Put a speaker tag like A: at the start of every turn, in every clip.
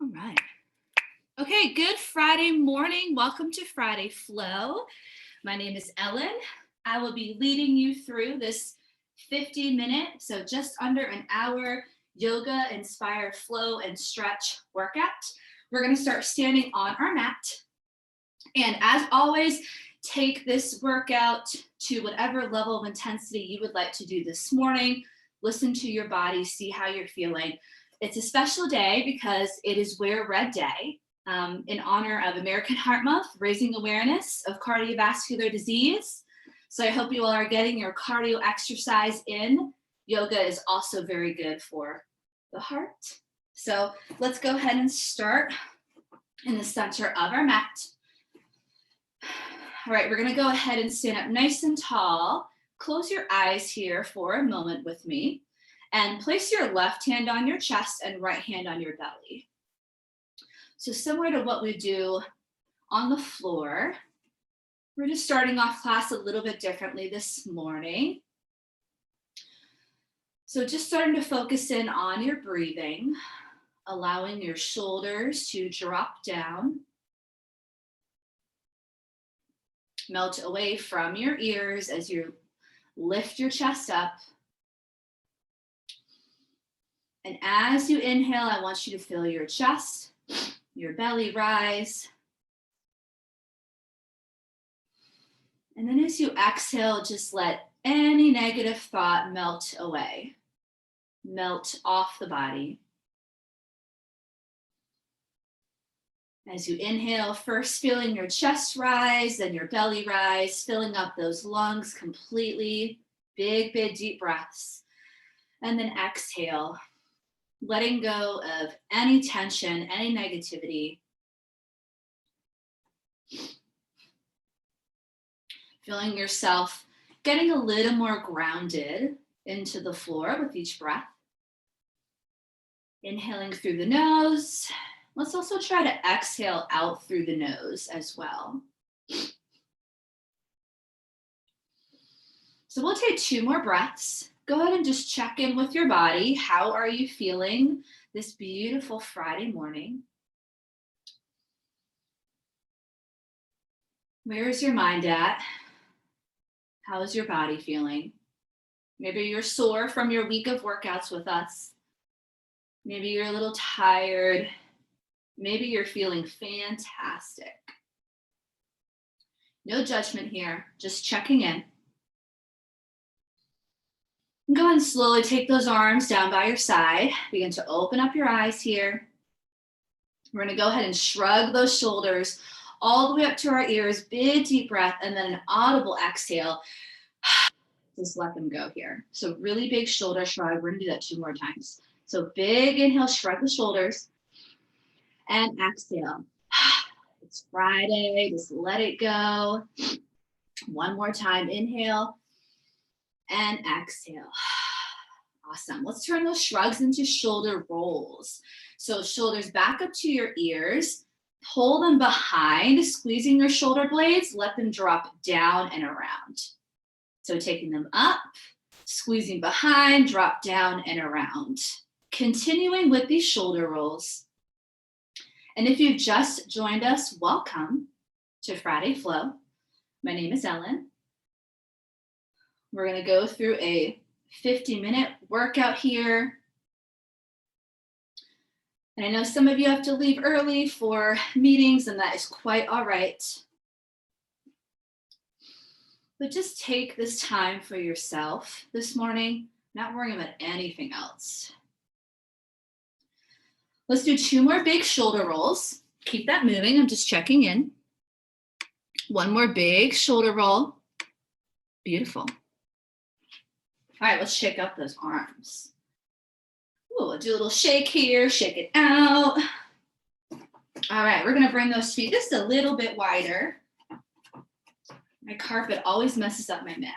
A: All right. Okay, good Friday morning. Welcome to Friday Flow. My name is Ellen. I will be leading you through this 50-minute, so just under an hour, yoga inspired flow and stretch workout. We're going to start standing on our mat. And as always, take this workout to whatever level of intensity you would like to do this morning. Listen to your body, see how you're feeling. It's a special day because it is Wear Red Day in honor of American Heart Month, raising awareness of cardiovascular disease. So I hope you all are getting your cardio exercise in. Yoga is also very good for the heart. So let's go ahead and start in the center of our mat. All right, we're gonna go ahead and stand up nice and tall. Close your eyes here for a moment with me and place your left hand on your chest and right hand on your belly. So similar to what we do on the floor, we're just starting off class a little bit differently this morning. So just starting to focus in on your breathing, allowing your shoulders to drop down, melt away from your ears as you lift your chest up. And as you inhale, I want you to feel your chest, your belly rise. And then as you exhale, just let any negative thought melt away, melt off the body. As you inhale, first feeling your chest rise, then your belly rise, filling up those lungs completely, big, deep breaths. And then exhale, letting go of any tension, any negativity. Feeling yourself getting a little more grounded into the floor with each breath. Inhaling through the nose. Let's also try to exhale out through the nose as well. So we'll take 2 more breaths. Go ahead and just check in with your body. How are you feeling this beautiful Friday morning? Where is your mind at? How is your body feeling? Maybe you're sore from your week of workouts with us. Maybe you're a little tired. Maybe you're feeling fantastic. No judgment here, just checking in. And go ahead and slowly take those arms down by your side. Begin to open up your eyes here. We're gonna go ahead and shrug those shoulders all the way up to our ears, big deep breath, and then an audible exhale. Just let them go here. So really big shoulder shrug. We're gonna do that 2 more times. So big inhale, shrug the shoulders. And exhale. It's Friday, just let it go. 1 more time, inhale and exhale. Awesome. Let's turn those shrugs into shoulder rolls. So shoulders back up to your ears, pull them behind, squeezing your shoulder blades, let them drop down and around. So taking them up, squeezing behind, drop down and around. Continuing with these shoulder rolls. And if you've just joined us, welcome to Friday Flow. My name is Ellen. We're going to go through a 50-minute workout here. And I know some of you have to leave early for meetings, and that is quite all right. But just take this time for yourself this morning, not worrying about anything else. Let's do 2 more big shoulder rolls. Keep that moving. I'm just checking in. 1 more big shoulder roll. Beautiful. All right, let's shake up those arms. Ooh, we'll do a little shake here, shake it out. All right, we're gonna bring those feet just a little bit wider. My carpet always messes up my mat.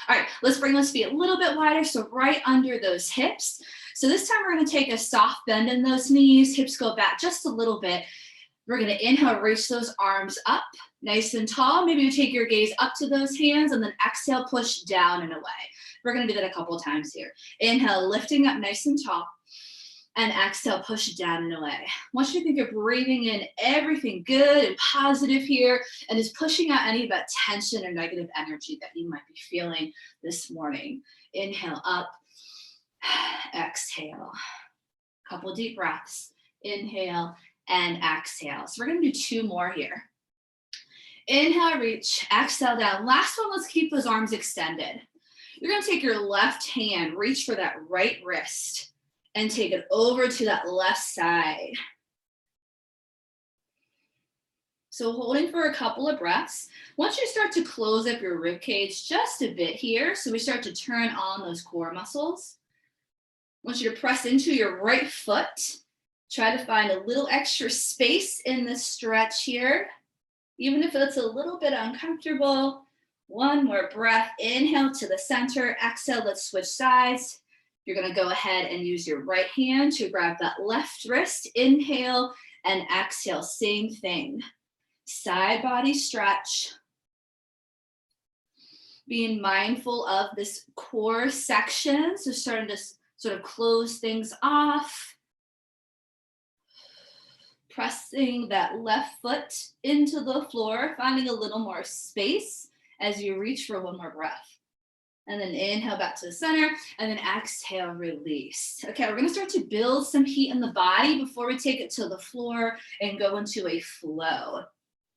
A: All right, let's bring those feet a little bit wider, so right under those hips. So this time we're gonna take a soft bend in those knees, hips go back just a little bit. We're gonna inhale, reach those arms up, nice and tall. Maybe you take your gaze up to those hands and then exhale, push down and away. We're gonna do that a couple times here. Inhale, lifting up nice and tall. And exhale, push it down and away. I want you to think you're breathing in everything good and positive here and just pushing out any of that tension or negative energy that you might be feeling this morning. Inhale up, exhale. Couple deep breaths. Inhale and exhale. So we're gonna do 2 more here. Inhale, reach, exhale down. Last one, let's keep those arms extended. You're gonna take your left hand, reach for that right wrist, and take it over to that left side. So holding for a couple of breaths. Once you start to close up your rib cage just a bit here, so we start to turn on those core muscles. I want you to press into your right foot. Try to find a little extra space in this stretch here. Even if it's a little bit uncomfortable. One more breath. Inhale to the center. Exhale, let's switch sides. You're gonna go ahead and use your right hand to grab that left wrist. Inhale and exhale, same thing. Side body stretch. Being mindful of this core section. So starting to sort of close things off. Pressing that left foot into the floor, finding a little more space as you reach for one more breath. And then inhale back to the center, and then exhale, release. Okay, we're gonna start to build some heat in the body before we take it to the floor and go into a flow.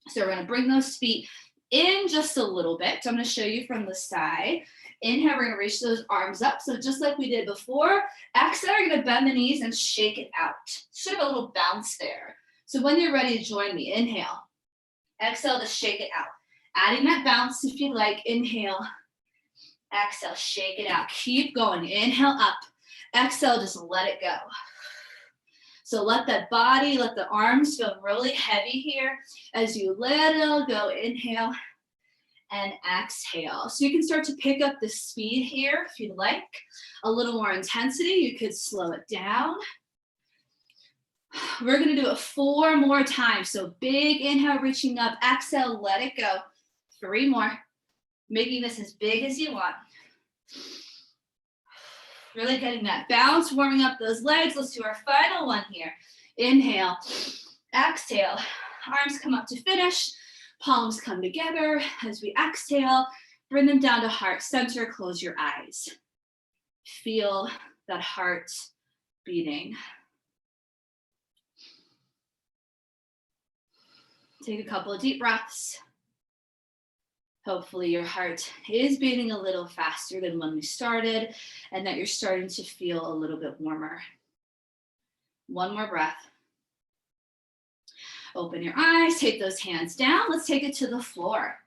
A: So we're gonna bring those feet in just a little bit. So I'm gonna show you from the side. Inhale, we're gonna reach those arms up. So just like we did before, exhale, you're gonna bend the knees and shake it out. Should have a little bounce there. So when you're ready to join me, inhale. Exhale to shake it out. Adding that bounce if you like, inhale. Exhale, shake it out. Keep going. Inhale up. Exhale, just let it go. So let that body, let the arms feel really heavy here. As you let it all go, inhale and exhale. So you can start to pick up the speed here if you'd like. A little more intensity, you could slow it down. We're gonna do it 4 more times. So big inhale, reaching up. Exhale, let it go. 3 more. Making this as big as you want. Really getting that bounce, warming up those legs. Let's do our final one here. Inhale, exhale. Arms come up to finish. Palms come together. As we exhale, bring them down to heart center. Close your eyes. Feel that heart beating. Take a couple of deep breaths. Hopefully your heart is beating a little faster than when we started and that you're starting to feel a little bit warmer. One more breath. Open your eyes, take those hands down. Let's take it to the floor.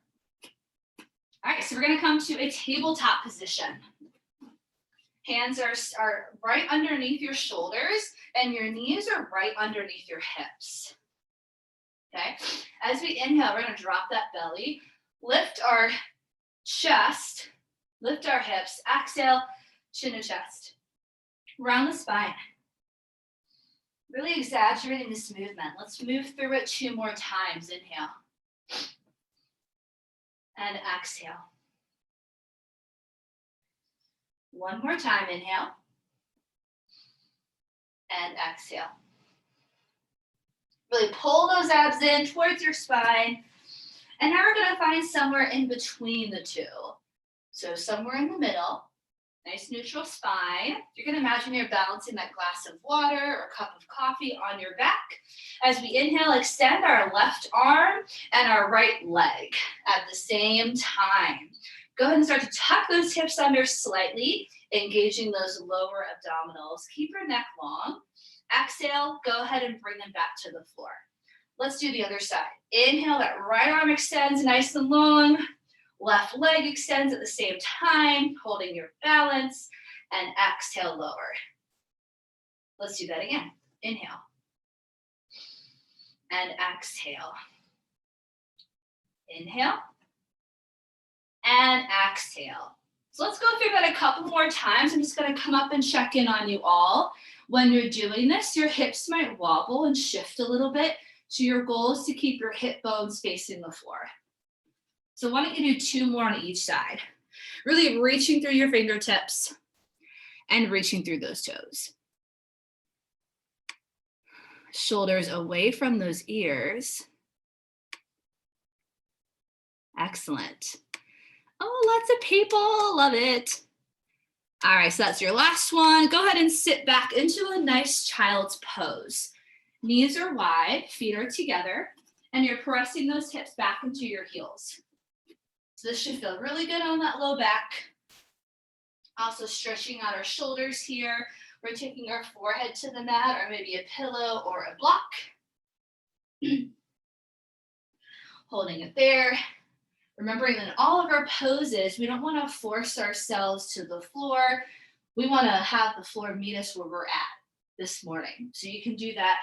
A: All right, so we're gonna come to a tabletop position. Hands are right underneath your shoulders and your knees are right underneath your hips. Okay, as we inhale, we're gonna drop that belly. Lift our chest, lift our hips, exhale, chin to chest. Round the spine. Really exaggerating this movement. Let's move through it 2 more times. Inhale. And exhale. 1 more time, inhale. And exhale. Really pull those abs in towards your spine. And now we're gonna find somewhere in between the 2. So somewhere in the middle, nice neutral spine. You're gonna imagine you're balancing that glass of water or cup of coffee on your back. As we inhale, extend our left arm and our right leg at the same time. Go ahead and start to tuck those hips under slightly, engaging those lower abdominals. Keep your neck long. Exhale, go ahead and bring them back to the floor. Let's do the other side. Inhale, that right arm extends nice and long. Left leg extends at the same time, holding your balance, and exhale, lower. Let's do that again. Inhale. And exhale. Inhale. And exhale. So let's go through that a couple more times. I'm just gonna come up and check in on you all. When you're doing this, your hips might wobble and shift a little bit. So your goal is to keep your hip bones facing the floor. So why don't you do 2 more on each side? Really reaching through your fingertips and reaching through those toes. Shoulders away from those ears. Excellent. Oh, lots of people, love it. All right, so that's your last one. Go ahead and sit back into a nice child's pose. Knees are wide, feet are together, and you're pressing those hips back into your heels. So this should feel really good on that low back. Also stretching out our shoulders here. We're taking our forehead to the mat or maybe a pillow or a block. Holding it there. Remembering in all of our poses, we don't want to force ourselves to the floor. We want to have the floor meet us where we're at this morning. So you can do that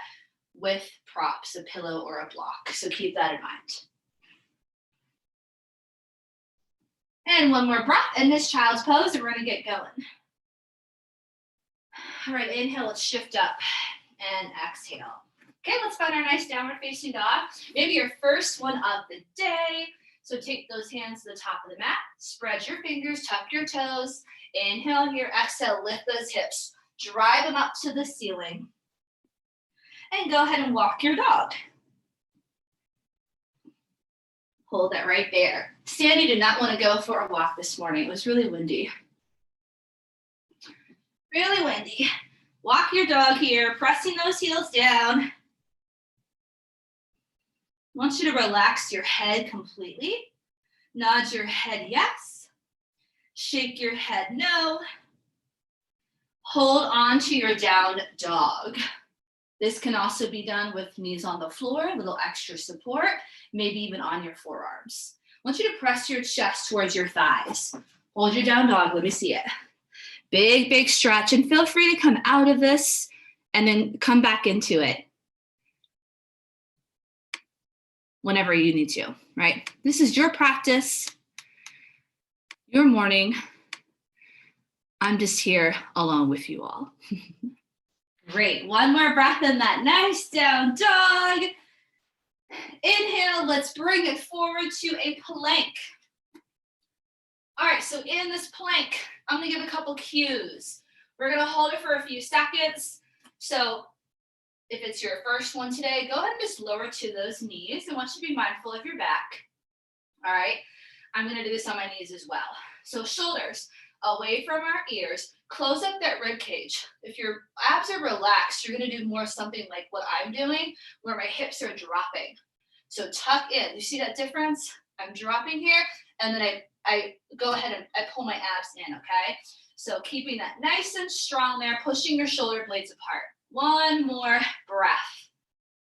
A: with props, a pillow or a block. So keep that in mind. And one more breath in this child's pose and we're going to get going. All right, inhale, let's shift up and exhale. Okay, let's find our nice downward facing dog. Maybe your first one of the day. So take those hands to the top of the mat, spread your fingers, tuck your toes. Inhale here, exhale, lift those hips, drive them up to the ceiling. And go ahead and walk your dog. Hold that right there. Sandy did not want to go for a walk this morning. It was really windy. Really windy. Walk your dog here, pressing those heels down. I want you to relax your head completely. Nod your head yes. Shake your head no. Hold on to your down dog. This can also be done with knees on the floor, a little extra support, maybe even on your forearms. I want you to press your chest towards your thighs. Hold your down dog, let me see it. Big, big stretch, and feel free to come out of this and then come back into it whenever you need to, right? This is your practice, your morning. I'm just here along with you all. Great, one more breath in that nice down dog. Inhale, let's bring it forward to a plank. All right, so in this plank, I'm gonna give a couple cues. We're gonna hold it for a few seconds. So if it's your first one today, go ahead and just lower to those knees. I want you to be mindful of your back. All right, I'm gonna do this on my knees as well. So shoulders away from our ears, close up that rib cage. If your abs are relaxed, you're gonna do more something like what I'm doing, where my hips are dropping. So tuck in, you see that difference? I'm dropping here, and then I go ahead and I pull my abs in, okay? So keeping that nice and strong there, pushing your shoulder blades apart. One more breath.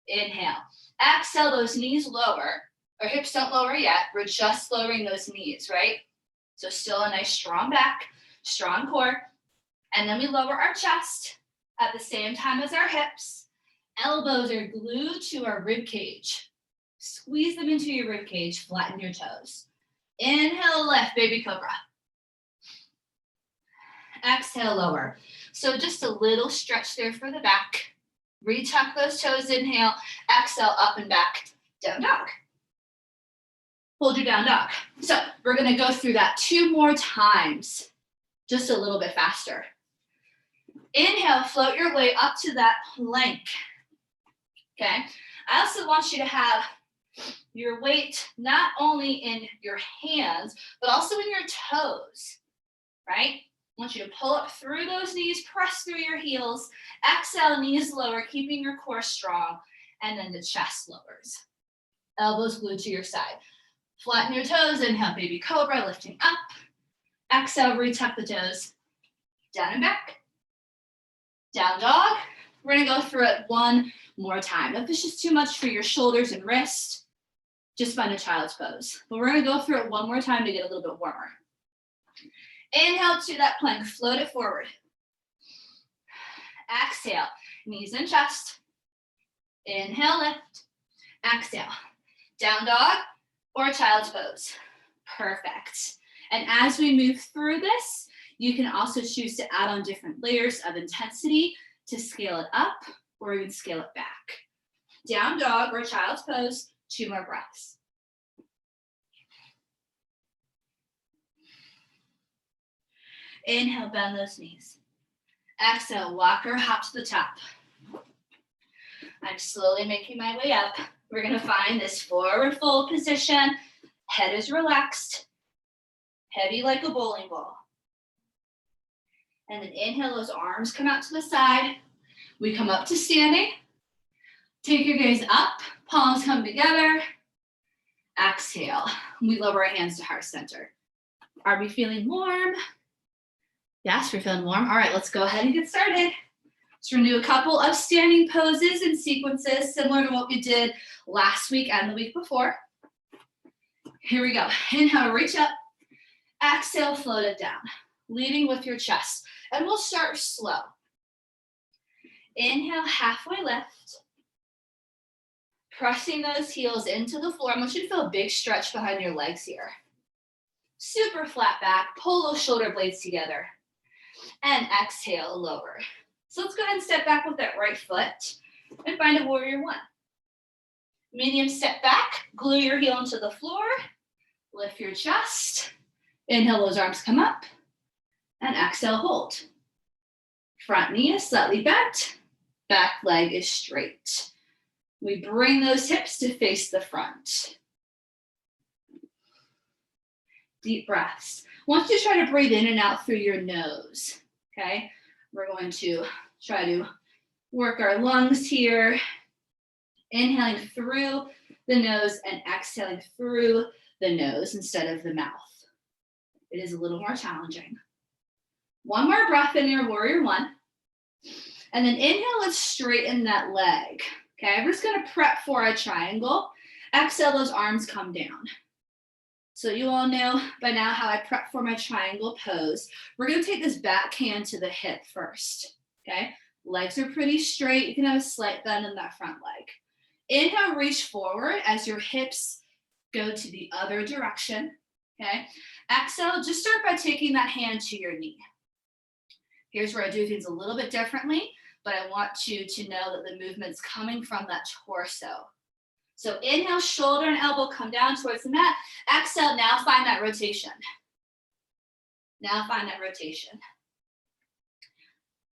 A: Inhale. Exhale, those knees lower. Our hips don't lower yet. We're just lowering those knees, right? So still a nice strong back, strong core. And then we lower our chest at the same time as our hips. Elbows are glued to our rib cage. Squeeze them into your rib cage, flatten your toes. Inhale, lift, baby cobra. Exhale, lower. So just a little stretch there for the back. Retuck those toes, inhale, exhale, up and back, down dog. Hold your down dog. So we're gonna go through that 2 more times, just a little bit faster. Inhale, float your way up to that plank, okay? I also want you to have your weight not only in your hands, but also in your toes, right? I want you to pull up through those knees, press through your heels, exhale, knees lower, keeping your core strong, and then the chest lowers. Elbows glued to your side. Flatten your toes, inhale, baby cobra, lifting up. Exhale, retuck the toes, down and back. Down dog. We're gonna go through it 1 more time. If it's just too much for your shoulders and wrist, just find a child's pose. But we're gonna go through it 1 more time to get a little bit warmer. Inhale to that plank, float it forward. Exhale, knees and chest. Inhale, lift. Exhale, down dog or child's pose. Perfect. And as we move through this, you can also choose to add on different layers of intensity to scale it up or even scale it back. Down dog or child's pose, 2 more breaths. Inhale, bend those knees. Exhale, walk or hop to the top. I'm slowly making my way up. We're gonna find this forward fold position. Head is relaxed, heavy like a bowling ball. And then inhale, those arms come out to the side. We come up to standing. Take your gaze up, palms come together. Exhale, we lower our hands to heart center. Are we feeling warm? Yes, we're feeling warm. All right, let's go ahead and get started. So we're gonna do a couple of standing poses and sequences similar to what we did last week and the week before. Here we go. Inhale, reach up. Exhale, float it down, leading with your chest. And we'll start slow. Inhale, halfway lift. Pressing those heels into the floor. I want you to feel a big stretch behind your legs here. Super flat back, pull those shoulder blades together. And exhale, lower. So let's go ahead and step back with that right foot and find a warrior one. Medium step back, glue your heel into the floor, lift your chest. Inhale, those arms come up, and exhale, hold. Front knee is slightly bent, back leg is straight. We bring those hips to face the front. Deep breaths. I want you to try to breathe in and out through your nose, okay? We're going to try to work our lungs here. Inhaling through the nose and exhaling through the nose instead of the mouth. It is a little more challenging. One more breath in your warrior one. And then inhale, let's straighten that leg. Okay, we're just gonna prep for a triangle. Exhale, those arms come down. So you all know by now how I prep for my triangle pose. We're gonna take this back hand to the hip first, okay? Legs are pretty straight. You can have a slight bend in that front leg. Inhale, reach forward as your hips go to the other direction, okay? Exhale, just start by taking that hand to your knee. Here's where I do things a little bit differently, but I want you to know that the movement's coming from that torso. So inhale, shoulder and elbow come down towards the mat. Exhale, now find that rotation. Now find that rotation.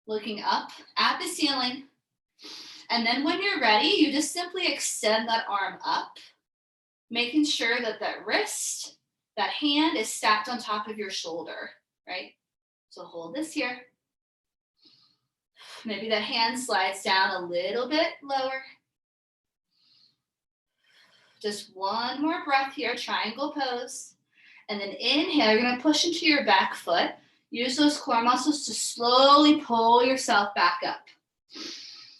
A: Looking up at the ceiling. And then when you're ready, you just simply extend that arm up, making sure that that wrist, that hand is stacked on top of your shoulder, right? So hold this here. Maybe that hand slides down a little bit lower. Just one more breath here, triangle pose. And then inhale, you're gonna push into your back foot. Use those core muscles to slowly pull yourself back up.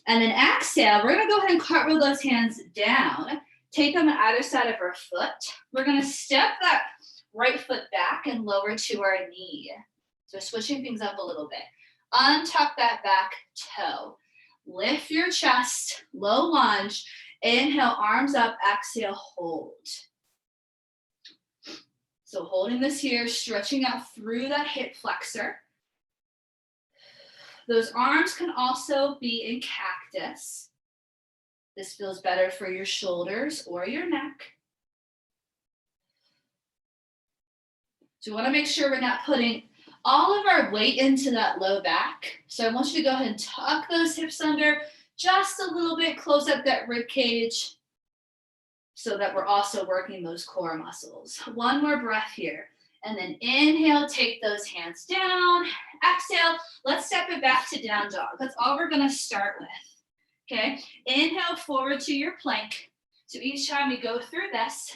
A: And then exhale, we're gonna go ahead and cartwheel those hands down. Take them on either side of our foot. We're gonna step that right foot back and lower to our knee. So switching things up a little bit. Untuck that back toe. Lift your chest, low lunge. Inhale, arms up, exhale, hold. So holding this here, stretching out through that hip flexor. Those arms can also be in cactus. This feels better for your shoulders or your neck. So we want to make sure we're not putting all of our weight into that low back. So I want you to go ahead and tuck those hips under just a little bit, close up that rib cage so that we're also working those core muscles. One more breath here. And then inhale, take those hands down. Exhale, let's step it back to down dog. That's all we're gonna start with, okay? Inhale forward to your plank. So each time we go through this,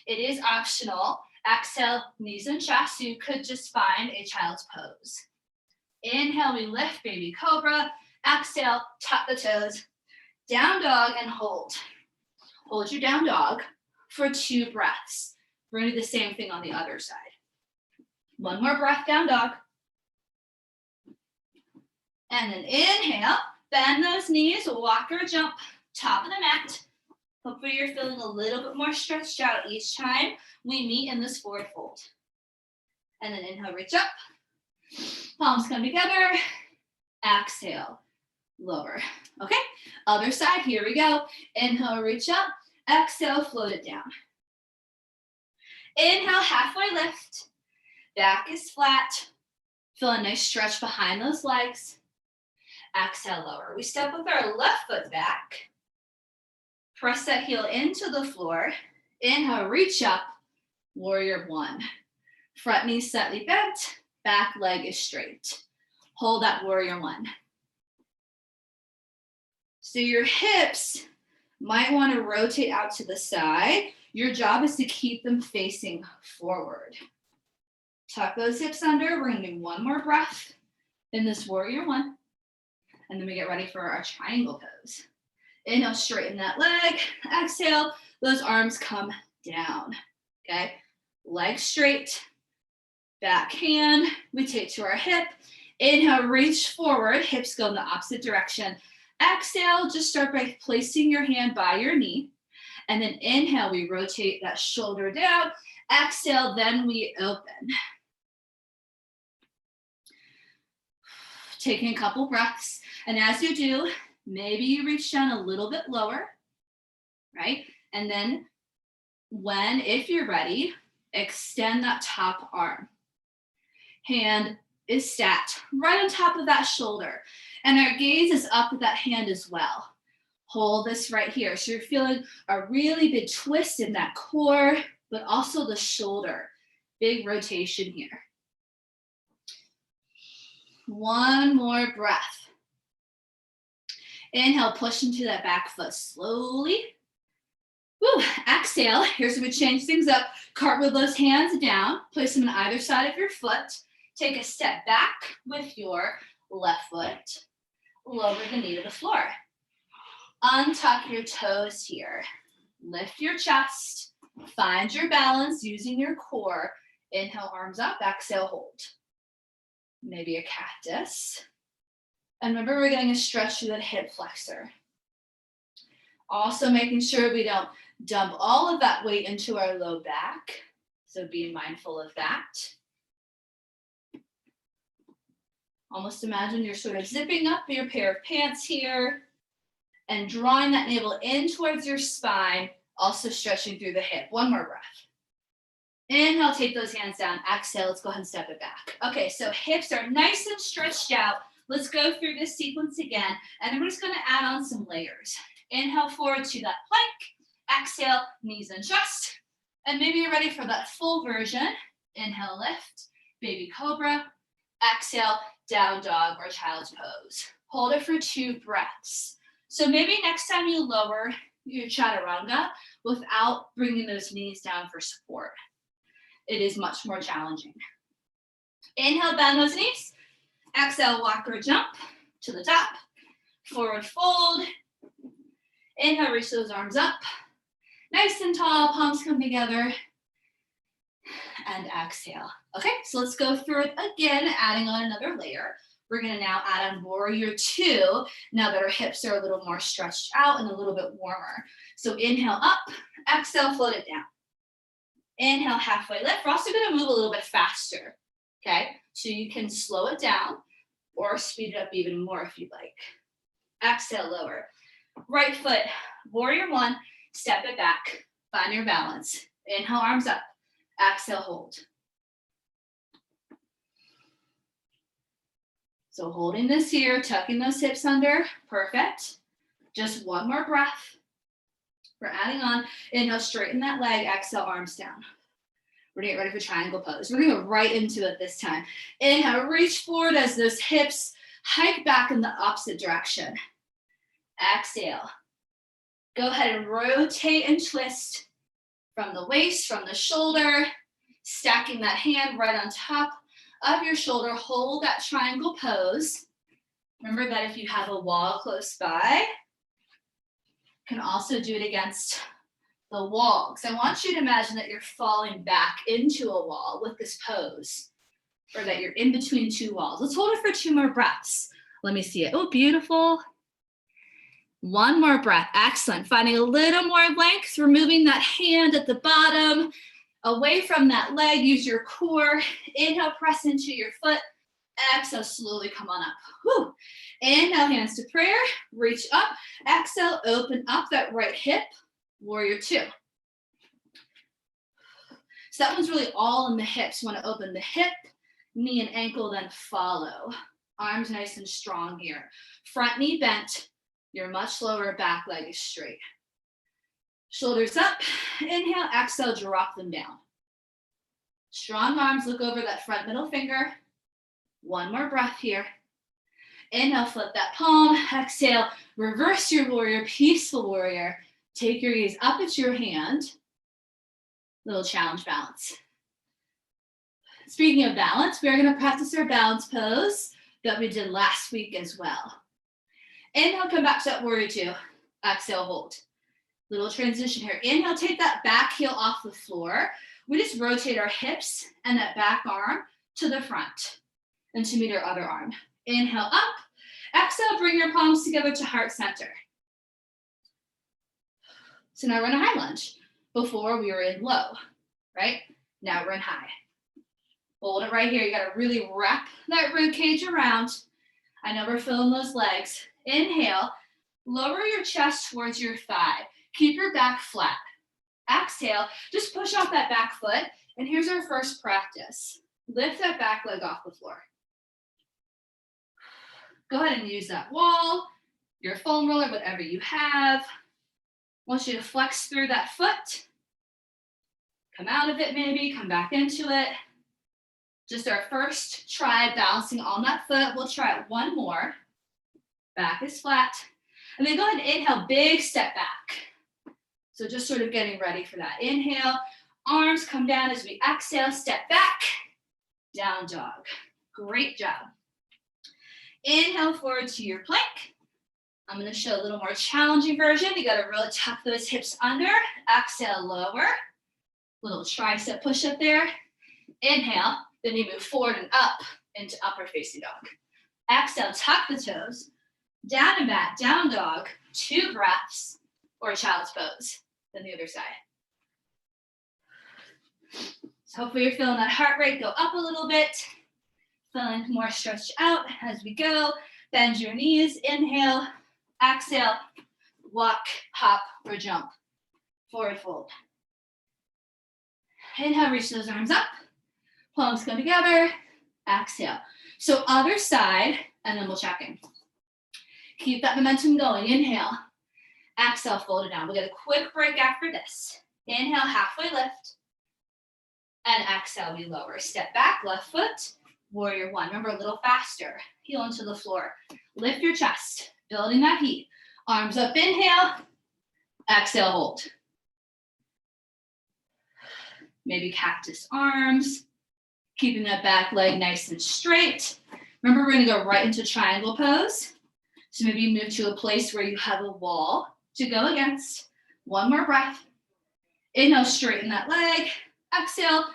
A: it is optional. Exhale, knees and chest, so you could just find a child's pose. Inhale, we lift, baby cobra. Exhale, tuck the toes. Down dog and hold. Hold your down dog for 2 breaths. We're gonna do the same thing on the other side. One more breath, down dog. And then inhale, bend those knees, walk or jump, top of the mat. Hopefully you're feeling a little bit more stretched out each time we meet in this forward fold. And then inhale, reach up. Palms come together. Exhale, lower. Okay, other side, here we go. Inhale, reach up. Exhale, float it down. Inhale, halfway lift. Back is flat. Feel a nice stretch behind those legs. Exhale, lower. We step with our left foot back. Press that heel into the floor. Inhale, reach up, warrior one. Front knee slightly bent, back leg is straight. Hold that warrior one. So your hips might want to rotate out to the side. Your job is to keep them facing forward. Tuck those hips under. We're gonna do one more breath in this warrior one. And then we get ready for our triangle pose. Inhale, straighten that leg. Exhale, those arms come down, okay? Leg straight, back hand, we take to our hip. Inhale, reach forward, hips go in the opposite direction. Exhale, just start by placing your hand by your knee. And then inhale, we rotate that shoulder down. Exhale, then we open. Taking a couple breaths. And as you do, maybe you reach down a little bit lower, right? And then if you're ready, extend that top arm. Hand is stacked right on top of that shoulder. And our gaze is up at that hand as well. Hold this right here. So you're feeling a really big twist in that core, but also the shoulder. Big rotation here. One more breath. Inhale, push into that back foot slowly. Woo, exhale. Here's where we change things up. Cartwheel those hands down. Place them on either side of your foot. Take a step back with your left foot. Lower the knee to the floor. Untuck your toes here. Lift your chest. Find your balance using your core. Inhale, arms up. Exhale, hold. Maybe a cactus. And remember, we're getting a stretch through that hip flexor. Also making sure we don't dump all of that weight into our low back. So be mindful of that. Almost imagine you're sort of zipping up your pair of pants here and drawing that navel in towards your spine, also stretching through the hip. One more breath. Inhale, take those hands down. Exhale, let's go ahead and step it back. Okay, so hips are nice and stretched out. Let's go through this sequence again, and then we're just gonna add on some layers. Inhale forward to that plank. Exhale, knees and chest. And maybe you're ready for that full version. Inhale, lift, baby cobra. Exhale, down dog or child's pose. Hold it for 2 breaths. So maybe next time you lower your chaturanga without bringing those knees down for support. It is much more challenging. Inhale, bend those knees. Exhale, walk or jump to the top. Forward fold. Inhale, reach those arms up. Nice and tall, palms come together. And exhale. Okay, so let's go through it again, adding on another layer. We're gonna now add on warrior 2, now that our hips are a little more stretched out and a little bit warmer. So inhale up, exhale, float it down. Inhale, halfway lift. We're also gonna move a little bit faster, okay? So you can slow it down or speed it up even more if you'd like. Exhale, lower. Right foot, warrior 1, step it back, find your balance. Inhale, arms up. Exhale, hold. So holding this here, tucking those hips under, perfect. Just one more breath. We're adding on. Inhale, straighten that leg, exhale, arms down. We're gonna get ready for triangle pose. We're gonna go right into it this time. Inhale, reach forward as those hips hike back in the opposite direction. Exhale. Go ahead and rotate and twist from the waist, from the shoulder, stacking that hand right on top of your shoulder. Hold that triangle pose. Remember that if you have a wall close by, you can also do it against the wall. Because I want you to imagine that you're falling back into a wall with this pose, or that you're in between 2 walls. Let's hold it for 2 more breaths. Let me see it. Oh, beautiful. One more breath. Excellent. Finding a little more length, removing that hand at the bottom, away from that leg. Use your core. Inhale, press into your foot. Exhale, slowly come on up. Whew. Inhale, hands to prayer. Reach up. Exhale, open up that right hip. Warrior 2. So that one's really all in the hips. You want to open the hip, knee and ankle, then follow. Arms nice and strong here. Front knee bent. Your much lower back leg is straight. Shoulders up, inhale, exhale, drop them down. Strong arms, look over that front middle finger. One more breath here. Inhale, flip that palm, exhale, reverse your warrior, peaceful warrior. Take your gaze up at your hand. Little challenge balance. Speaking of balance, we're gonna practice our balance pose that we did last week as well. Inhale, come back to that warrior two. Exhale, hold. Little transition here. Inhale, take that back heel off the floor. We just rotate our hips and that back arm to the front and to meet our other arm. Inhale up. Exhale, bring your palms together to heart center. So now we're in a high lunge. Before we were in low, right? Now we're in high. Hold it right here. You gotta really wrap that rib cage around. I know we're feeling those legs. Inhale, lower your chest towards your thigh. Keep your back flat. Exhale, just push off that back foot. And here's our first practice. Lift that back leg off the floor. Go ahead and use that wall, your foam roller, whatever you have. I want you to flex through that foot. Come out of it maybe, come back into it. Just our first try balancing on that foot. We'll try it one more. Back is flat. And then go ahead and inhale, big step back. So just sort of getting ready for that. Inhale, arms come down as we exhale, step back, down dog. Great job. Inhale forward to your plank. I'm gonna show a little more challenging version. You gotta really tuck those hips under. Exhale, lower. Little tricep push up there. Inhale, then you move forward and up into upward facing dog. Exhale, tuck the toes. Down and back, down dog. 2 breaths, or child's pose. Then the other side. So hopefully you're feeling that heart rate go up a little bit. Feeling more stretched out as we go. Bend your knees, inhale, exhale, walk, hop, or jump. Forward fold. Inhale, reach those arms up. Palms come together, exhale. So other side, and then we'll check in. Keep that momentum going, inhale. Exhale, fold it down. We'll get a quick break after this. Inhale, halfway lift. And exhale, we lower. Step back, left foot. Warrior one. Remember, a little faster. Heel into the floor. Lift your chest. Building that heat. Arms up, inhale. Exhale, hold. Maybe cactus arms. Keeping that back leg nice and straight. Remember, we're going to go right into triangle pose. So maybe move to a place where you have a wall to go against. One more breath. Inhale, straighten that leg. Exhale,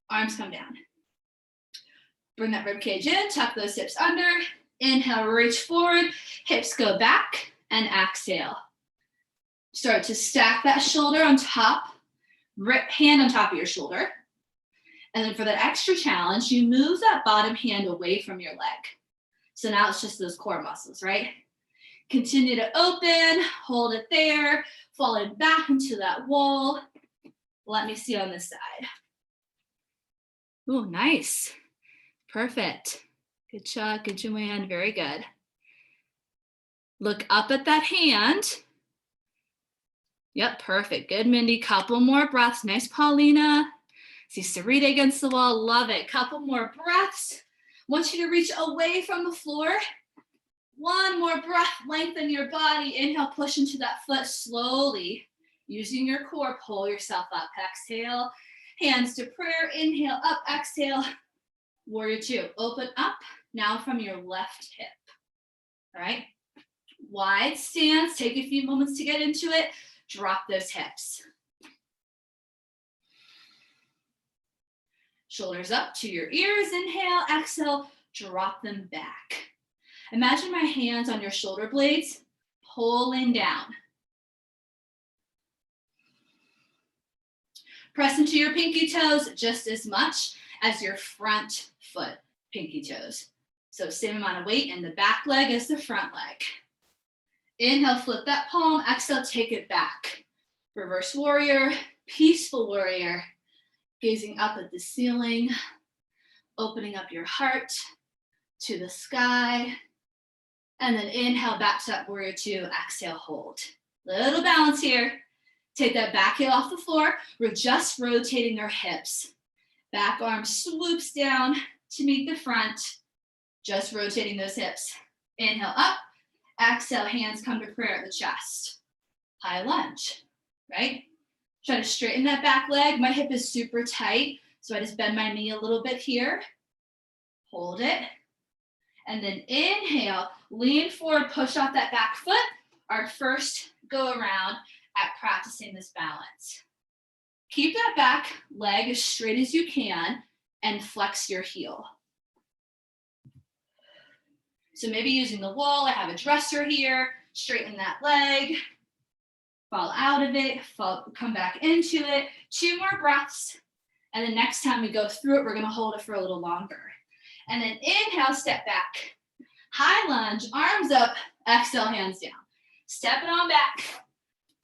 A: arms come down. Bring that rib cage in, tuck those hips under. Inhale, reach forward, hips go back, and exhale. Start to stack that shoulder on top, hand on top of your shoulder. And then for that extra challenge, you move that bottom hand away from your leg. So now it's just those core muscles, right? Continue to open, hold it there, falling back into that wall. Let me see on this side. Oh, nice. Perfect. Good job, good Joanne, very good. Look up at that hand. Yep, perfect. Good, Mindy. Couple more breaths. Nice, Paulina. See Sarita against the wall. Love it. Couple more breaths. Want you to reach away from the floor. One more breath. Lengthen your body. Inhale, push into that foot slowly. Using your core, pull yourself up. Exhale. Hands to prayer. Inhale, up. Exhale. Warrior two. Open up. Now from your left hip. All right. Wide stance. Take a few moments to get into it. Drop those hips. Shoulders up to your ears. Inhale, exhale, drop them back. Imagine my hands on your shoulder blades, pulling down. Press into your pinky toes just as much as your front foot pinky toes. So same amount of weight in the back leg as the front leg. Inhale, flip that palm. Exhale, take it back. Reverse warrior, peaceful warrior. Gazing up at the ceiling, opening up your heart to the sky. And then inhale, back to that warrior two. Exhale, hold. Little balance here. Take that back heel off the floor. We're just rotating our hips. Back arm swoops down to meet the front. Just rotating those hips. Inhale up. Exhale, hands come to prayer at the chest. High lunge, right? Try to straighten that back leg. My hip is super tight, so I just bend my knee a little bit here. Hold it. And then inhale, lean forward, push off that back foot. Our first go around at practicing this balance. Keep that back leg as straight as you can and flex your heel. So maybe using the wall, I have a dresser here, straighten that leg, fall out of it, come back into it. 2 more breaths. And the next time we go through it, we're gonna hold it for a little longer. And then inhale, step back. High lunge, arms up, exhale, hands down. Step it on back.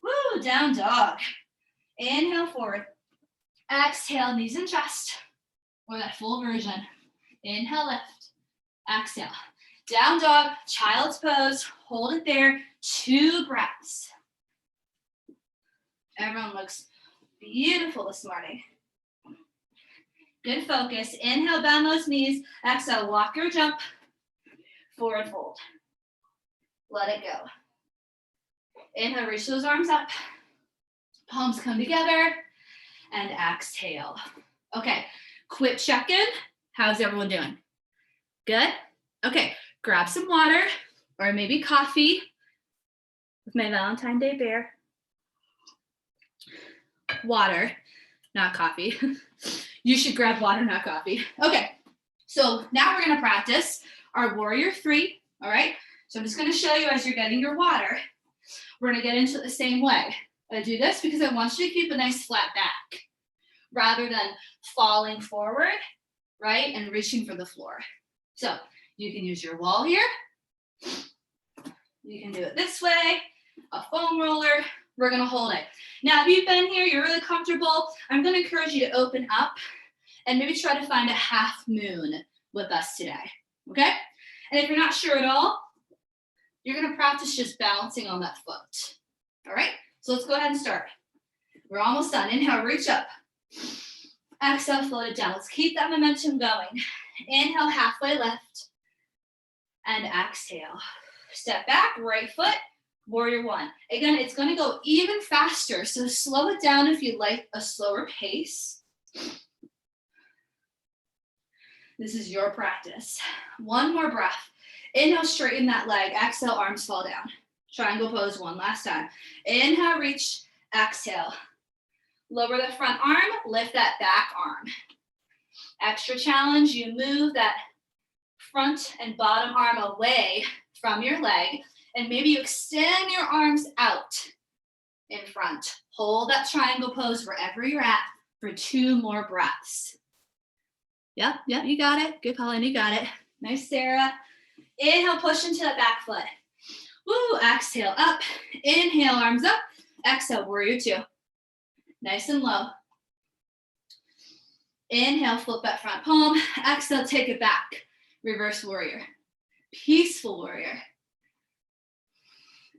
A: Woo, down dog. Inhale forward. Exhale, knees and chest. Or that full version. Inhale, lift. Exhale. Down dog, child's pose. Hold it there. 2 breaths. Everyone looks beautiful this morning. Good focus. Inhale, bend those knees. Exhale, walk or jump. Forward fold. Let it go. Inhale, reach those arms up. Palms come together. And exhale. Okay, quick check-in. How's everyone doing? Good? Okay, grab some water or maybe coffee with my Valentine's Day bear. Water, not coffee. You should grab water, not coffee. Okay, so now we're gonna practice our warrior 3, all right? So I'm just gonna show you as you're getting your water. We're gonna get into it the same way. I do this because I want you to keep a nice flat back rather than falling forward, right? And reaching for the floor. So you can use your wall here. You can do it this way, a foam roller. We're gonna hold it. Now, if you've been here, you're really comfortable, I'm gonna encourage you to open up and maybe try to find a half moon with us today, okay? And if you're not sure at all, you're gonna practice just balancing on that foot, all right? So let's go ahead and start. We're almost done. Inhale, reach up. Exhale, float it down. Let's keep that momentum going. Inhale, halfway lift. And exhale. Step back, right foot, warrior 1. Again, it's gonna go even faster, so slow it down if you like a slower pace. This is your practice. 1 more breath. Inhale, straighten that leg. Exhale, arms fall down. Triangle pose 1 last time. Inhale, reach, exhale. Lower the front arm, lift that back arm. Extra challenge, you move that front and bottom arm away from your leg, and maybe you extend your arms out in front. Hold that triangle pose wherever you're at for 2 more breaths. Yep, you got it. Good, Colin, you got it. Nice, Sarah. Inhale, push into that back foot. Woo, exhale, up. Inhale, arms up. Exhale, warrior 2. Nice and low. Inhale, flip that front palm. Exhale, take it back. Reverse warrior. Peaceful warrior.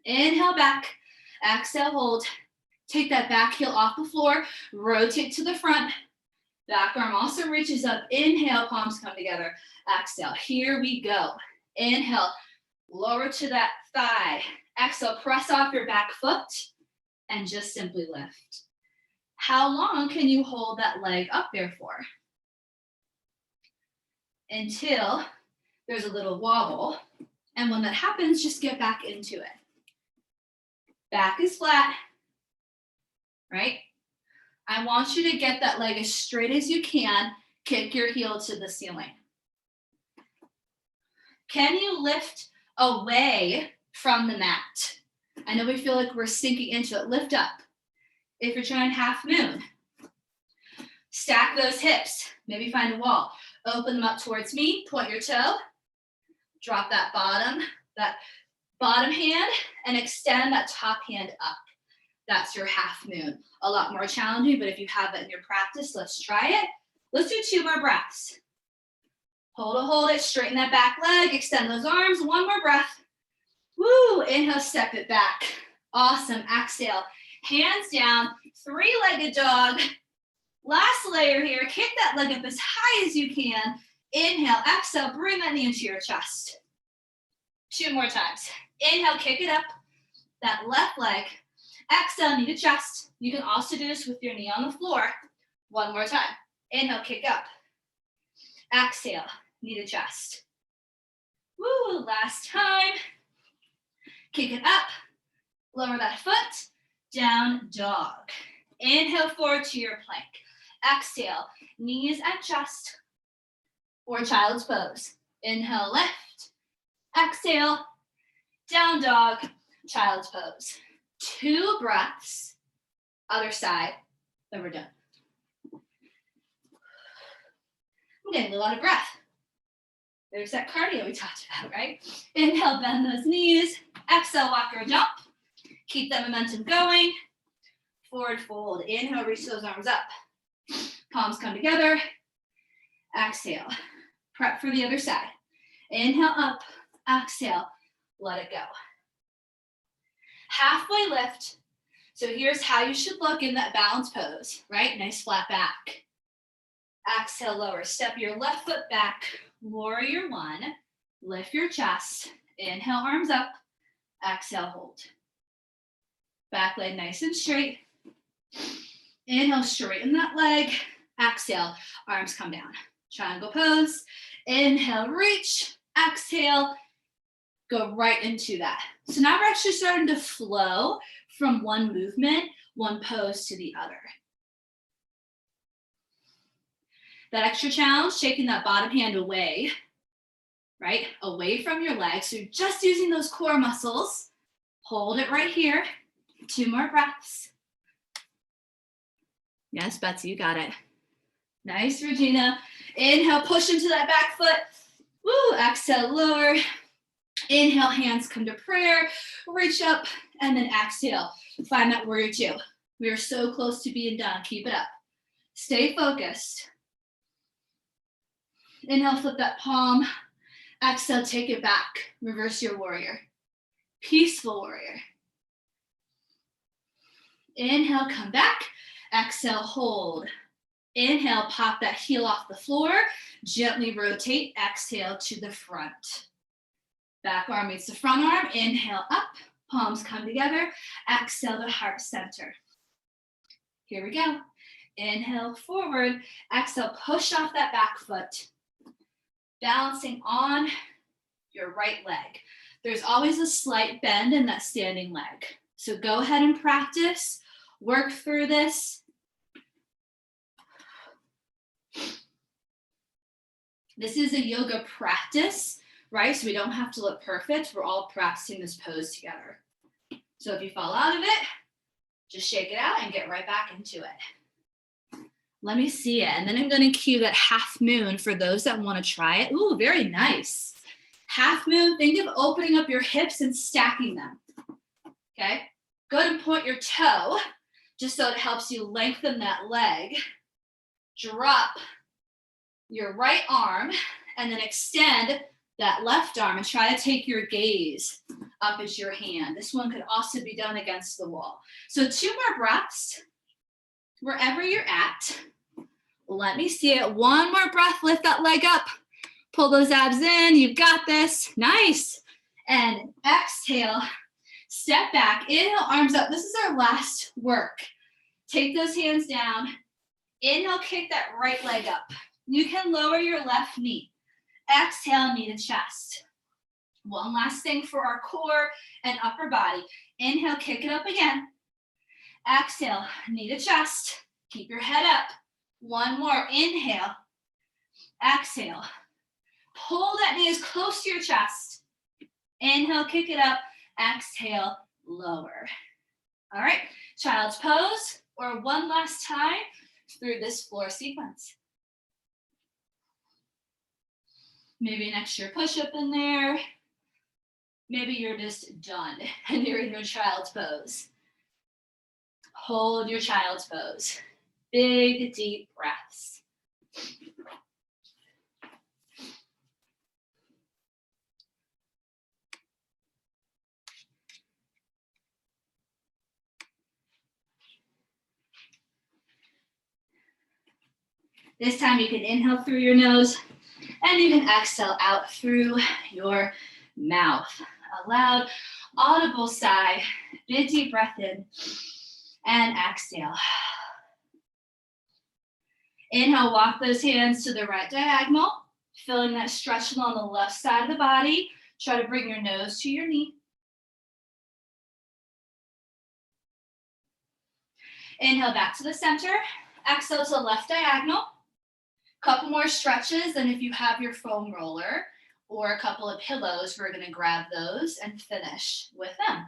A: Inhale back. Exhale, hold. Take that back heel off the floor. Rotate to the front. Back arm also reaches up. Inhale, palms come together. Exhale, here we go. Inhale, lower to that thigh. Exhale, press off your back foot and just simply lift. How long can you hold that leg up there for? Until there's a little wobble. And when that happens, just get back into it. Back is flat, right? I want you to get that leg as straight as you can. Kick your heel to the ceiling. Can you lift away from the mat? I know we feel like we're sinking into it. Lift up. If you're trying half moon, stack those hips. Maybe find a wall. Open them up towards me. Point your toe. Drop that bottom hand, and extend that top hand up. That's your half moon. A lot more challenging, but if you have it in your practice, let's try it. Let's do 2 more breaths. Hold it. Straighten that back leg. Extend those arms. 1 more breath. Woo, inhale, step it back. Awesome, exhale. Hands down, three-legged dog. Last layer here, kick that leg up as high as you can. Inhale, exhale, bring that knee into your chest. 2 more times. Inhale, kick it up, that left leg. Exhale, knee to chest. You can also do this with your knee on the floor. 1 more time. Inhale, kick up. Exhale, knee to chest. Woo, last time. Kick it up, lower that foot, down dog. Inhale forward to your plank. Exhale, knees and chest, or child's pose. Inhale, lift. Exhale, down dog, child's pose. 2 breaths, other side, then we're done. I'm getting a little out of breath. There's that cardio we talked about, right? Inhale, bend those knees. Exhale, walk or jump. Keep that momentum going. Forward fold. Inhale, reach those arms up. Palms come together. Exhale. Prep for the other side. Inhale up. Exhale. Let it go. Halfway lift. So here's how you should look in that balance pose, right? Nice flat back. Exhale, lower. Step your left foot back. Warrior 1. Lift your chest. Inhale, arms up. Exhale, hold. Back leg nice and straight. Inhale, straighten that leg. Exhale, arms come down. Triangle pose. Inhale, reach. Exhale, go right into that. So now we're actually starting to flow from one movement, one pose to the other. That extra challenge, shaking that bottom hand away, right? Away from your legs. So you're just using those core muscles. Hold it right here. 2 more breaths. Yes, Betsy, you got it. Nice, Regina. Inhale, push into that back foot. Woo, exhale, lower. Inhale, hands come to prayer. Reach up, and then exhale. Find that warrior 2. We are so close to being done. Keep it up. Stay focused. Inhale, flip that palm. Exhale, take it back. Reverse your warrior. Peaceful warrior. Inhale, come back. Exhale, hold. Inhale, pop that heel off the floor. Gently rotate. Exhale to the front. Back arm meets the front arm. Inhale up. Palms come together. Exhale to heart center. Here we go. Inhale forward. Exhale, push off that back foot. Balancing on your right leg. There's always a slight bend in that standing leg. So go ahead and practice. Work through this. This is a yoga practice, right? So we don't have to look perfect. We're all practicing this pose together. So if you fall out of it, just shake it out and get right back into it. Let me see it. And then I'm going to cue that half moon for those that want to try it. Ooh, very nice. Half moon, think of opening up your hips and stacking them. Okay? Go ahead and point your toe just so it helps you lengthen that leg. Drop your right arm and then extend that left arm and try to take your gaze up as your hand. This one could also be done against the wall. So 2 more breaths wherever you're at. Let me see it. 1 more breath. Lift that leg up. Pull those abs in. You've got this. Nice. And exhale. Step back. Inhale, arms up. This is our last work. Take those hands down. Inhale, kick that right leg up. You can lower your left knee. Exhale, knee to chest. One last thing for our core and upper body. Inhale, kick it up again. Exhale, knee to chest. Keep your head up. 1 more. Inhale. Exhale. Pull that knee as close to your chest. Inhale, kick it up. Exhale, lower. All right, child's pose, or one last time through this floor sequence. Maybe an extra push-up in there. Maybe you're just done and you're in your child's pose. Hold your child's pose. Big, deep breaths. This time you can inhale through your nose and you can exhale out through your mouth. A loud, audible sigh. Big deep breath in and exhale. Inhale, walk those hands to the right diagonal, feeling that stretch along the left side of the body. Try to bring your nose to your knee. Inhale back to the center. Exhale to the left diagonal. Couple more stretches, and if you have your foam roller or a couple of pillows, we're going to grab those and finish with them.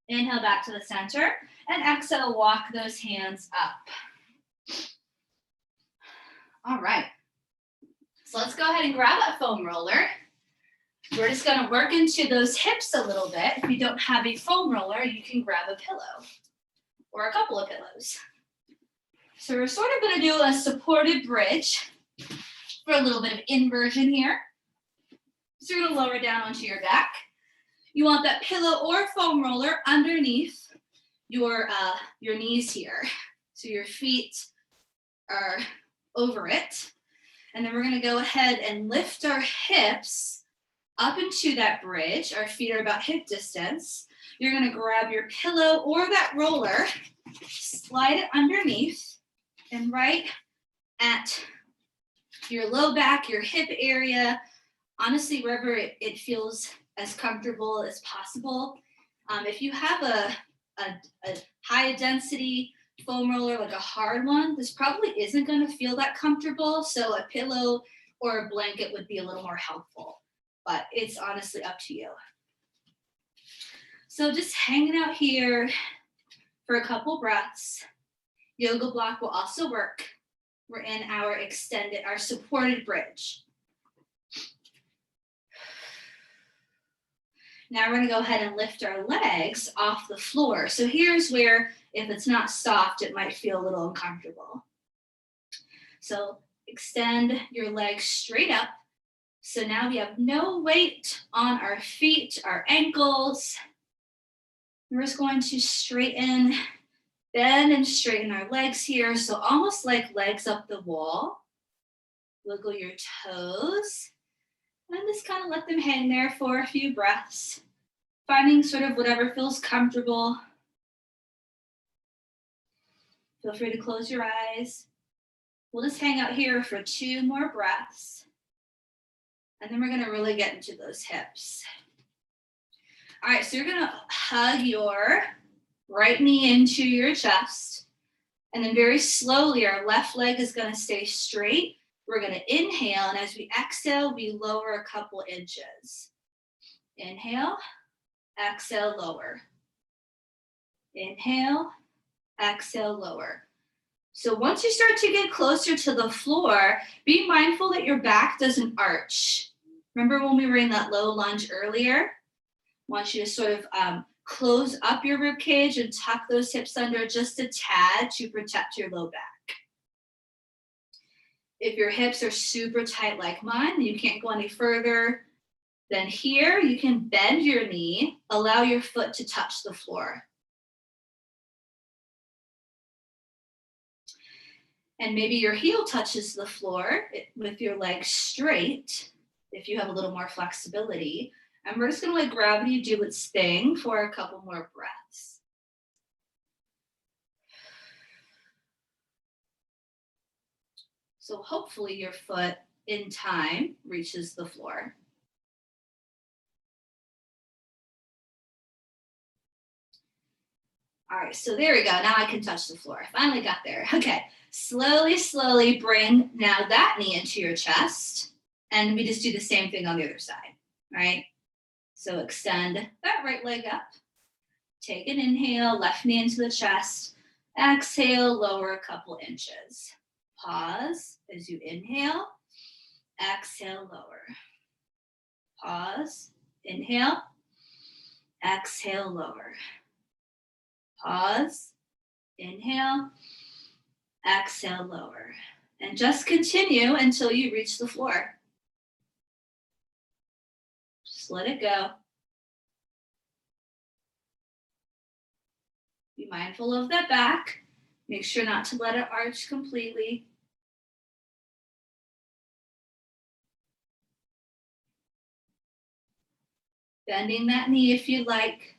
A: Inhale back to the center, and exhale, walk those hands up. All right. So let's go ahead and grab that foam roller. We're just going to work into those hips a little bit. If you don't have a foam roller, you can grab a pillow or a couple of pillows. So we're sort of going to do a supported bridge for a little bit of inversion here. So you're going to lower down onto your back. You want that pillow or foam roller underneath your knees here. So your feet are over it. And then we're going to go ahead and lift our hips up into that bridge. Our feet are about hip distance. You're going to grab your pillow or that roller, slide it underneath, and right at your low back, your hip area, honestly, wherever it feels as comfortable as possible. If you have a high density foam roller, like a hard one, this probably isn't going to feel that comfortable. So a pillow or a blanket would be a little more helpful, but it's honestly up to you. So just hanging out here for a couple breaths. Yoga block will also work. We're in our supported bridge. Now we're going to go ahead and lift our legs off the floor. So here's where, if it's not soft, it might feel a little uncomfortable. So extend your legs straight up. So now we have no weight on our feet, our ankles. We're just going to bend and straighten our legs here. So almost like legs up the wall. Wiggle your toes. And just kind of let them hang there for a few breaths. Finding sort of whatever feels comfortable. Feel free to close your eyes. We'll just hang out here for 2 more breaths. And then we're going to really get into those hips. All right, so you're going to hug your right knee into your chest. And then very slowly, our left leg is going to stay straight. We're going to inhale, and as we exhale, we lower a couple inches. Inhale, exhale, lower. Inhale, exhale, lower. So once you start to get closer to the floor, be mindful that your back doesn't arch. Remember when we were in that low lunge earlier? I want you to sort of close up your rib cage and tuck those hips under just a tad to protect your low back. If your hips are super tight like mine, and you can't go any further than here, you can bend your knee, allow your foot to touch the floor. And maybe your heel touches the floor with your legs straight, if you have a little more flexibility. And we're just going to let gravity do its thing for a couple more breaths. So hopefully your foot in time reaches the floor. All right, so there we go. Now I can touch the floor. I finally got there. Okay, slowly bring now that knee into your chest. And we just do the same thing on the other side, right? So extend that right leg up. Take an inhale, left knee into the chest. Exhale, lower a couple inches. Pause as you inhale. Exhale, lower. Pause. Inhale. Exhale, lower. Pause. Inhale. Exhale, lower. And just continue until you reach the floor. Just let it go. Be mindful of that back. Make sure not to let it arch completely. Bending that knee if you'd like.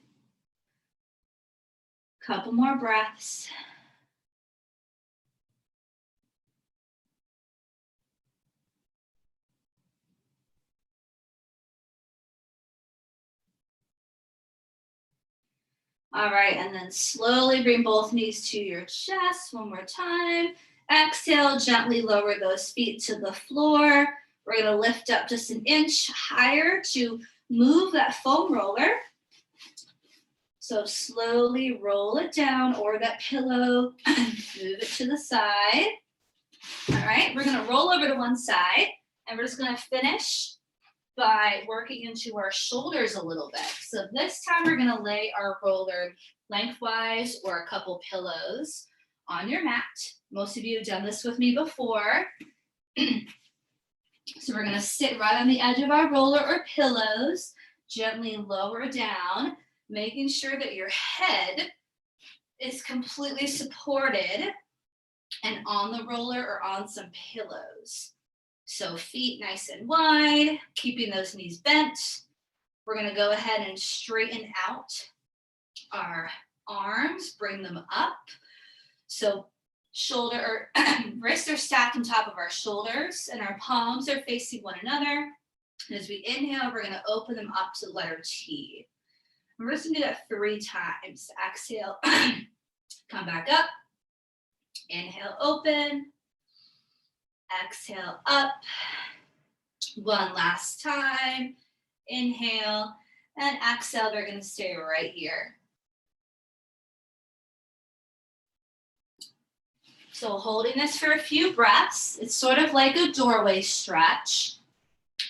A: Couple more breaths. All right, and then slowly bring both knees to your chest one more time. Exhale, gently lower those feet to the floor. We're gonna lift up just an inch higher to move that foam roller. So slowly roll it down or that pillow, move it to the side. All right, we're gonna roll over to one side and we're just gonna finish by working into our shoulders a little bit. So this time we're gonna lay our roller lengthwise or a couple pillows on your mat. Most of you have done this with me before. So we're gonna sit right on the edge of our roller or pillows, gently lower down, making sure that your head is completely supported and on the roller or on some pillows. So feet nice and wide, keeping those knees bent. We're gonna go ahead and straighten out our arms, bring them up. So shoulder or wrists are stacked on top of our shoulders and our palms are facing one another. And as we inhale, we're gonna open them up to the letter T. We're just gonna do that 3 times. Exhale, come back up. Inhale, open. Exhale, up. One last time. Inhale and exhale. They're going to stay right here. So holding this for a few breaths. It's sort of like a doorway stretch.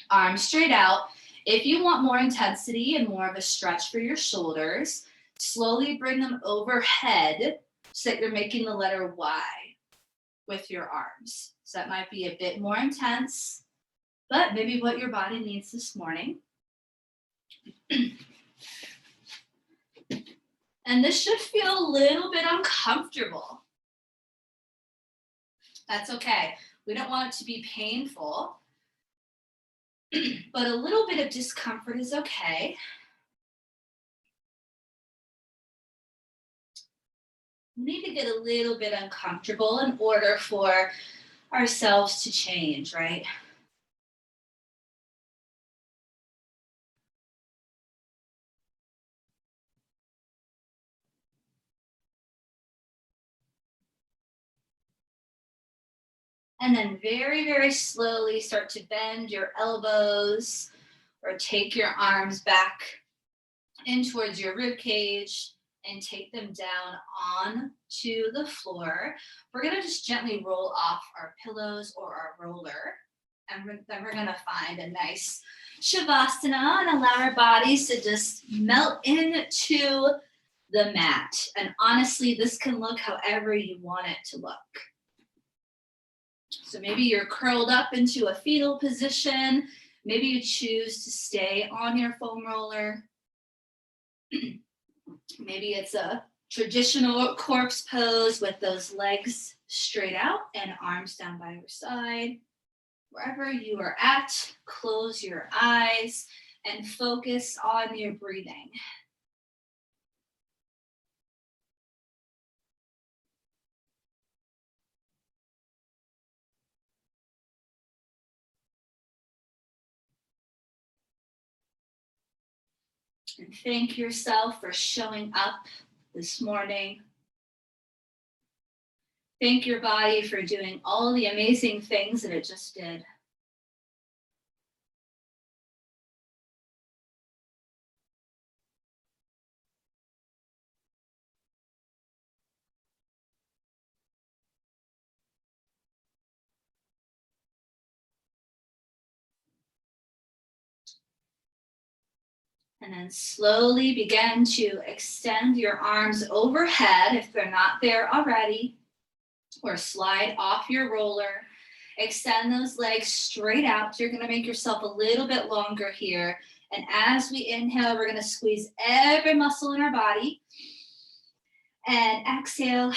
A: Arms straight out. If you want more intensity and more of a stretch for your shoulders, slowly bring them overhead so that you're making the letter Y with your arms. So that might be a bit more intense, but maybe what your body needs this morning. And this should feel a little bit uncomfortable. That's okay. We don't want it to be painful, but a little bit of discomfort is okay. We need to get a little bit uncomfortable in order for ourselves to change, right? And then very, very slowly start to bend your elbows or take your arms back in towards your rib cage and take them down on to the floor. We're gonna just gently roll off our pillows or our roller. And then we're gonna find a nice Shavasana and allow our bodies to just melt into the mat. And honestly, this can look however you want it to look. So maybe you're curled up into a fetal position. Maybe you choose to stay on your foam roller. Maybe it's a traditional corpse pose with those legs straight out and arms down by your side. Wherever you are at, close your eyes and focus on your breathing. And thank yourself for showing up this morning. Thank your body for doing all the amazing things that it just did. And then slowly begin to extend your arms overhead if they're not there already, or slide off your roller. Extend those legs straight out. You're gonna make yourself a little bit longer here. And as we inhale, we're gonna squeeze every muscle in our body. And exhale,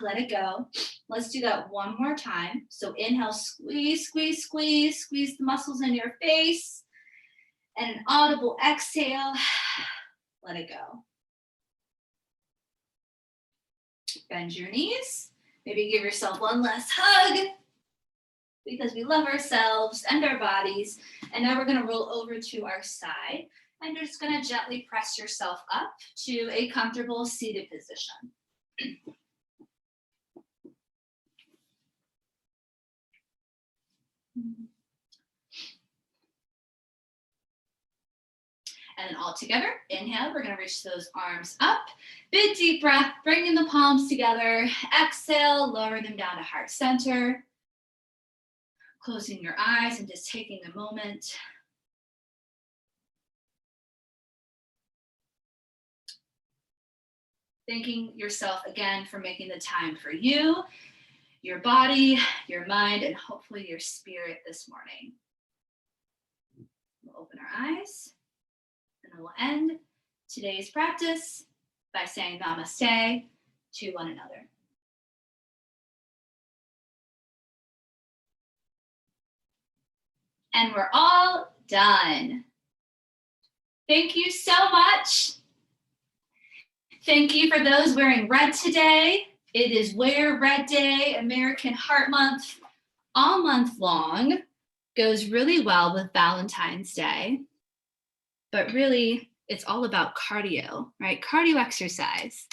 A: let it go. Let's do that one more time. So inhale, squeeze, squeeze, squeeze, squeeze the muscles in your face. And an audible exhale, let it go. Bend your knees. Maybe give yourself one last hug because we love ourselves and our bodies. And now we're gonna roll over to our side and you're just gonna gently press yourself up to a comfortable seated position. And then all together, inhale, we're gonna reach those arms up. Big deep breath, bringing the palms together. Exhale, lower them down to heart center. Closing your eyes and just taking a moment. Thanking yourself again for making the time for you, your body, your mind, and hopefully your spirit this morning. We'll open our eyes. And then we'll end today's practice by saying namaste to one another. And we're all done. Thank you so much. Thank you for those wearing red today. It is Wear Red Day, American Heart Month, all month long. Goes really well with Valentine's Day. But really, it's all about cardio, right? Cardio exercise.